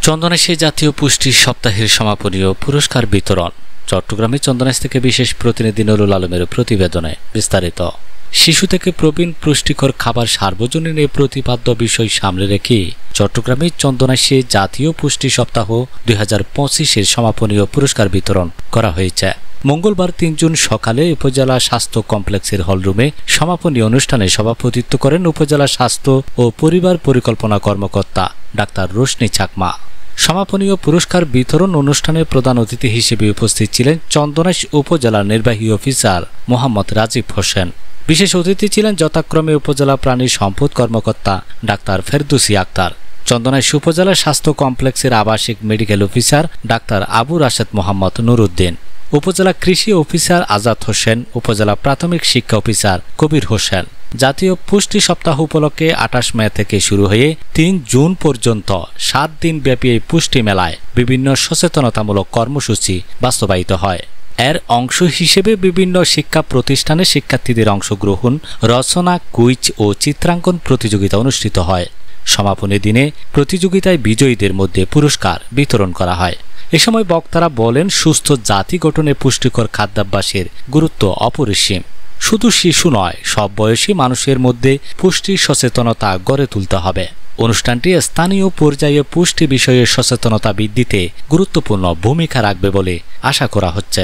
চন্দনাইশে জাতীয় পুষ্টি সপ্তাহের সমাপনী ও পুরস্কার বিতরণ। চট্টগ্রামে চন্দনাইশ থেকে বিশেষ প্রতিনিধি নুরুল আলমের প্রতিবেদনে বিস্তারিত। শিশু থেকে প্রবীণ পুষ্টিকর খাবার সার্বজনীন এই প্রতিপাদ্য বিষয় সামনে রেখে চট্টগ্রামে চন্দনাইশে জাতীয় পুষ্টি সপ্তাহ 2025-এর সমাপনী ও পুরস্কার বিতরণ করা হয়েছে। মঙ্গলবার 3 জুন সকালে উপজেলা স্বাস্থ্য কমপ্লেক্সের হলরুমে সমাপনী অনুষ্ঠানে সভাপতিত্ব করেন উপজেলা স্বাস্থ্য ও পরিবার পরিকল্পনা কর্মকর্তা ডাক্তার রোশনি চাকমা। সমাপনী ও পুরস্কার বিতরণ অনুষ্ঠানে প্রধান অতিথি হিসেবে উপস্থিত ছিলেন চন্দনাইশ উপজেলার নির্বাহী অফিসার মোহাম্মদ রাজীব হোসেন। বিশেষ অতিথি ছিলেন যথাক্রমে উপজেলা প্রাণী সম্পদ কর্মকর্তা ডাক্তার ফেরদৌসী আক্তার, চন্দনাইশ উপজেলা স্বাস্থ্য কমপ্লেক্সের আবাসিক medical officer doctor Abu Rashed Mohammad Nuruddin, উপজেলা কৃষি অফিসার আজাদ হোসেন, উপজেলা প্রাথমিক শিক্ষা অফিসার কবির হোসেন। জাতীয় পুষ্টি সপ্তাহ উপলক্ষে 28 মে থেকে শুরু হয়ে 3 জুন পর্যন্ত 7 দিন ব্যাপী এই পুষ্টি মেলায় বিভিন্ন সচেতনতামূলক কর্মসূচি বাস্তবায়িত হয়। এর অংশ হিসেবে বিভিন্ন শিক্ষা প্রতিষ্ঠানে শিক্ষার্থীদের অংশগ্রহণ, রচনা, কুইজ ও চিত্রাঙ্কন প্রতিযোগিতা অনুষ্ঠিত হয়। সমাপনী দিনে প্রতিযোগিতায় বিজয়ীদের মধ্যে পুরস্কার বিতরণ করা হয়। এ সময় বক্তারা বলেন, সুস্থ জাতি গঠনে পুষ্টিকর খাদ্যাভ্যাসের গুরুত্ব অপরিসীম। শুধু শিশু নয়, সব বয়সী মানুষের মধ্যে পুষ্টি সচেতনতা গড়ে তুলতে হবে। অনুষ্ঠানটি স্থানীয় পর্যায়ে পুষ্টি বিষয়ে সচেতনতা বৃদ্ধিতে গুরুত্বপূর্ণ ভূমিকা রাখবে বলে আশা করা হচ্ছে।